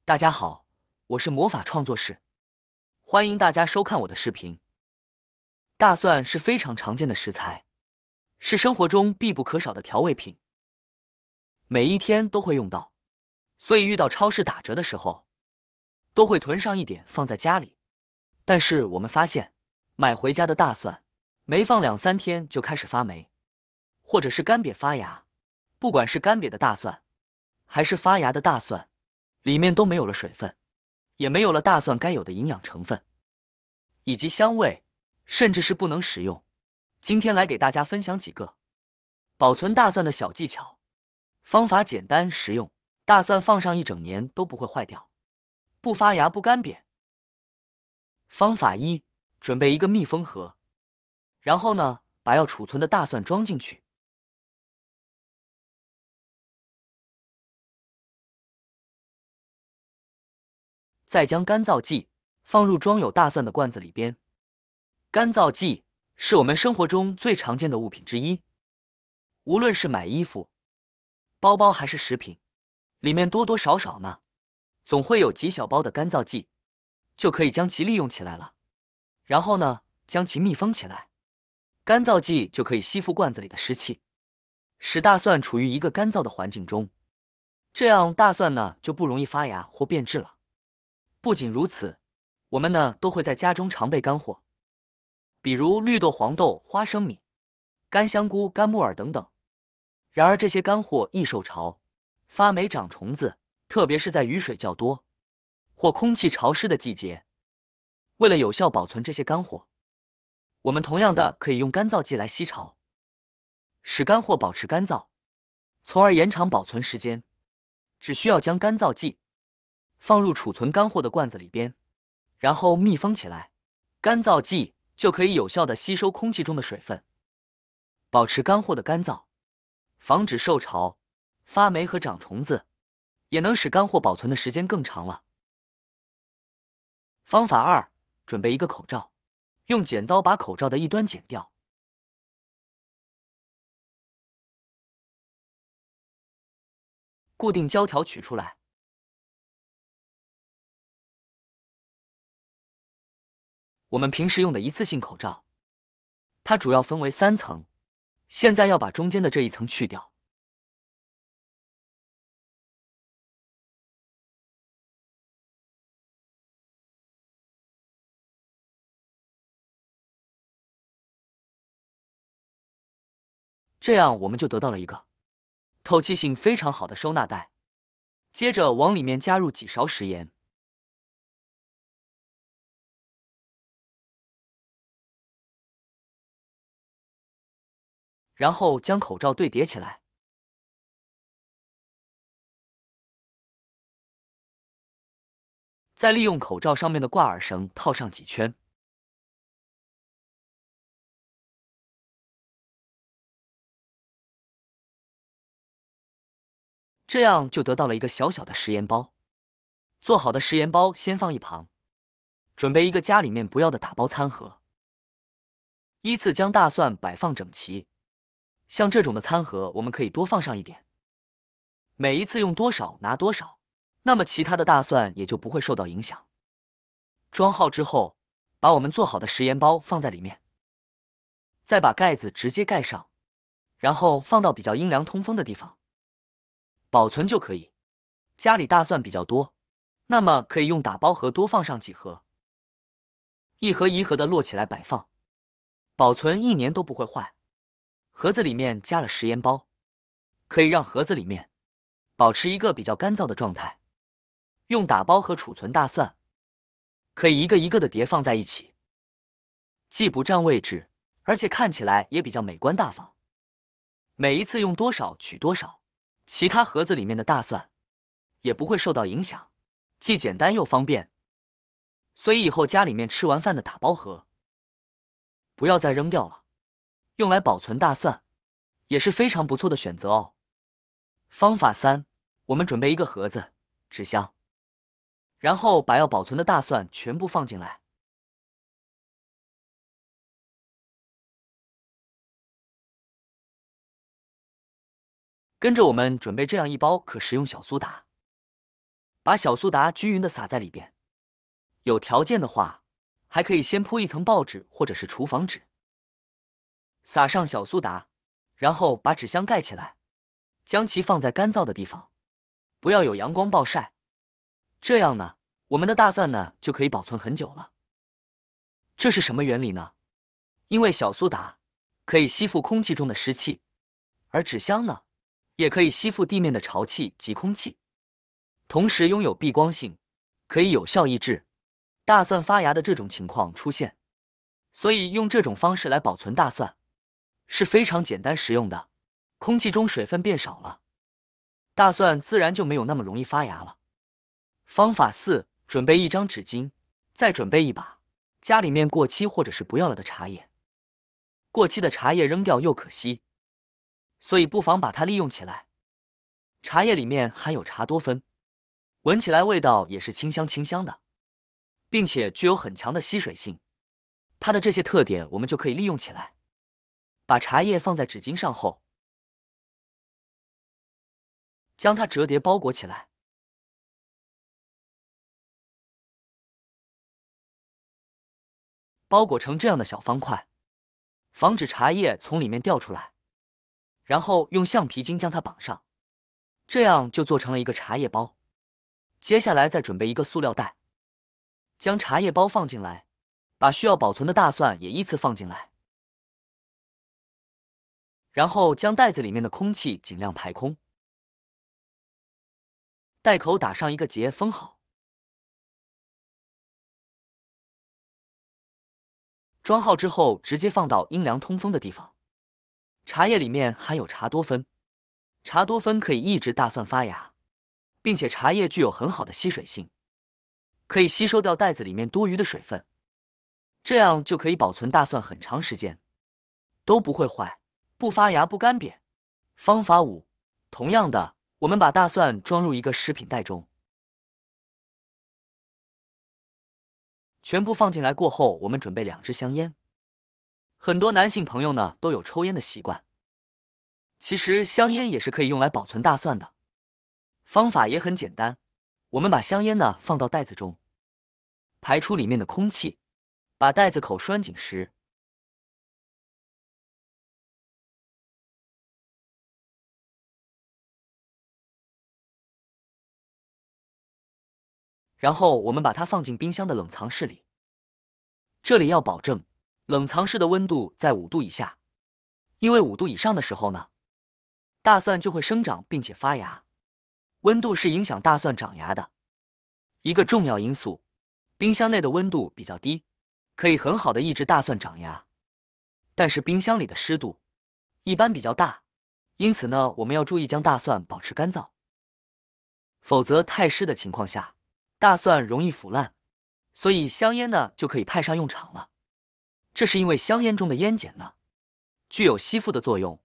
大家好，我是魔法创作室，欢迎大家收看我的视频。大蒜是非常常见的食材，是生活中必不可少的调味品，每一天都会用到，所以遇到超市打折的时候，都会囤上一点放在家里。但是我们发现，买回家的大蒜没放2、3天就开始发霉，或者是干瘪发芽。不管是干瘪的大蒜，还是发芽的大蒜，里面都没有了水分，也没有了大蒜该有的营养成分。以及香味，甚至是不能食用。今天来给大家分享几个保存大蒜的小技巧，方法简单实用，大蒜放上一整年都不会坏掉，不发芽不干瘪。方法一：准备一个密封盒，然后呢，把要储存的大蒜装进去，再将干燥剂放入装有大蒜的罐子里边。干燥剂是我们生活中最常见的物品之一，无论是买衣服、包包还是食品，里面多多少少呢，总会有几小包的干燥剂，就可以将其利用起来了。然后呢，将其密封起来，干燥剂就可以吸附罐子里的湿气，使大蒜处于一个干燥的环境中，这样大蒜呢就不容易发芽或变质了。不仅如此，我们呢都会在家中常备干货，比如绿豆、黄豆、花生米、干香菇、干木耳等等。然而这些干货易受潮、发霉、长虫子，特别是在雨水较多或空气潮湿的季节。为了有效保存这些干货，我们同样的可以用干燥剂来吸潮，使干货保持干燥，从而延长保存时间。只需要将干燥剂放入储存干货的罐子里边，然后密封起来，干燥剂就可以有效的吸收空气中的水分，保持干货的干燥，防止受潮、发霉和长虫子，也能使干货保存的时间更长了。方法二：准备一个口罩，用剪刀把口罩的一端剪掉，固定胶条取出来。我们平时用的一次性口罩，它主要分为3层，现在要把中间的这一层去掉。这样我们就得到了一个透气性非常好的收纳袋。接着往里面加入几勺食盐，然后将口罩对叠起来，再利用口罩上面的挂耳绳套上几圈，这样就得到了一个小小的食盐包。做好的食盐包先放一旁，准备一个家里面不要的打包餐盒，依次将大蒜摆放整齐。像这种的餐盒，我们可以多放上一点，每一次用多少拿多少，那么其他的大蒜也就不会受到影响。装好之后，把我们做好的食盐包放在里面，再把盖子直接盖上，然后放到比较阴凉通风的地方保存就可以。家里大蒜比较多，那么可以用打包盒多放上几盒，一盒一盒的摞起来摆放，保存1年都不会坏。盒子里面加了食盐包，可以让盒子里面保持一个比较干燥的状态。用打包盒储存大蒜，可以一个一个的叠放在一起，既不占位置，而且看起来也比较美观大方。每一次用多少取多少，其他盒子里面的大蒜也不会受到影响，既简单又方便。所以以后家里面吃完饭的打包盒，不要再扔掉了，用来保存大蒜也是非常不错的选择哦。方法3：我们准备一个盒子、纸箱，然后把要保存的大蒜全部放进来，跟着我们准备这样一包可食用小苏打，把小苏打均匀的撒在里边。有条件的话，还可以先铺一层报纸或者是厨房纸，撒上小苏打，然后把纸箱盖起来，将其放在干燥的地方，不要有阳光暴晒。这样呢，我们的大蒜呢就可以保存很久了。这是什么原理呢？因为小苏打可以吸附空气中的湿气，而纸箱呢，也可以吸附地面的潮气及空气，同时拥有避光性，可以有效抑制大蒜发芽的这种情况出现。所以用这种方式来保存大蒜是非常简单实用的，空气中水分变少了，大蒜自然就没有那么容易发芽了。方法4：准备一张纸巾，再准备一把家里面过期或者是不要了的茶叶。过期的茶叶扔掉又可惜，所以不妨把它利用起来。茶叶里面含有茶多酚，闻起来味道也是清香清香的，并且具有很强的吸水性。它的这些特点我们就可以利用起来。把茶叶放在纸巾上后，将它折叠包裹起来。包裹成这样的小方块，防止茶叶从里面掉出来，然后用橡皮筋将它绑上，这样就做成了一个茶叶包。接下来再准备一个塑料袋，将茶叶包放进来，把需要保存的大蒜也依次放进来，然后将袋子里面的空气尽量排空，袋口打上一个结封好。装好之后，直接放到阴凉通风的地方。茶叶里面含有茶多酚，茶多酚可以抑制大蒜发芽，并且茶叶具有很好的吸水性，可以吸收掉袋子里面多余的水分，这样就可以保存大蒜很长时间，都不会坏，不发芽不干瘪。方法5：同样的，我们把大蒜装入一个食品袋中，全部放进来过后，我们准备2支香烟。很多男性朋友呢都有抽烟的习惯，其实香烟也是可以用来保存大蒜的，方法也很简单。我们把香烟呢放到袋子中，排出里面的空气，把袋子口拴紧实，然后我们把它放进冰箱的冷藏室里。这里要保证冷藏室的温度在5度以下，因为5度以上的时候呢，大蒜就会生长并且发芽。温度是影响大蒜长芽的一个重要因素。冰箱内的温度比较低，可以很好的抑制大蒜长芽，但是冰箱里的湿度一般比较大，因此呢，我们要注意将大蒜保持干燥，否则太湿的情况下，大蒜容易腐烂，所以香烟呢就可以派上用场了。这是因为香烟中的烟碱呢具有吸附的作用，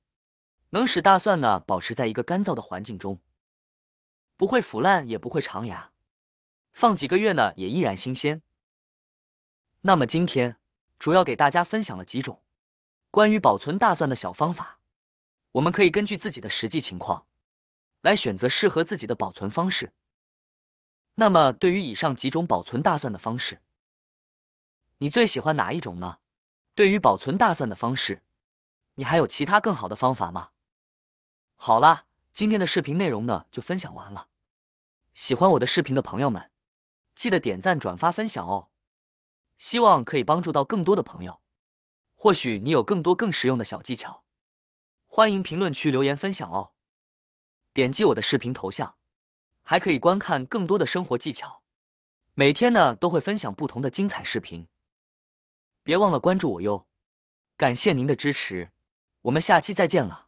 能使大蒜呢保持在一个干燥的环境中，不会腐烂也不会长芽，放几个月呢也依然新鲜。那么今天主要给大家分享了几种关于保存大蒜的小方法，我们可以根据自己的实际情况来选择适合自己的保存方式。那么对于以上几种保存大蒜的方式，你最喜欢哪一种呢？对于保存大蒜的方式，你还有其他更好的方法吗？好啦，今天的视频内容呢就分享完了。喜欢我的视频的朋友们，记得点赞、转发、分享哦。希望可以帮助到更多的朋友。或许你有更多更实用的小技巧，欢迎评论区留言分享哦。点击我的视频头像，还可以观看更多的生活技巧。每天呢都会分享不同的精彩视频，别忘了关注我哟。感谢您的支持，我们下期再见了。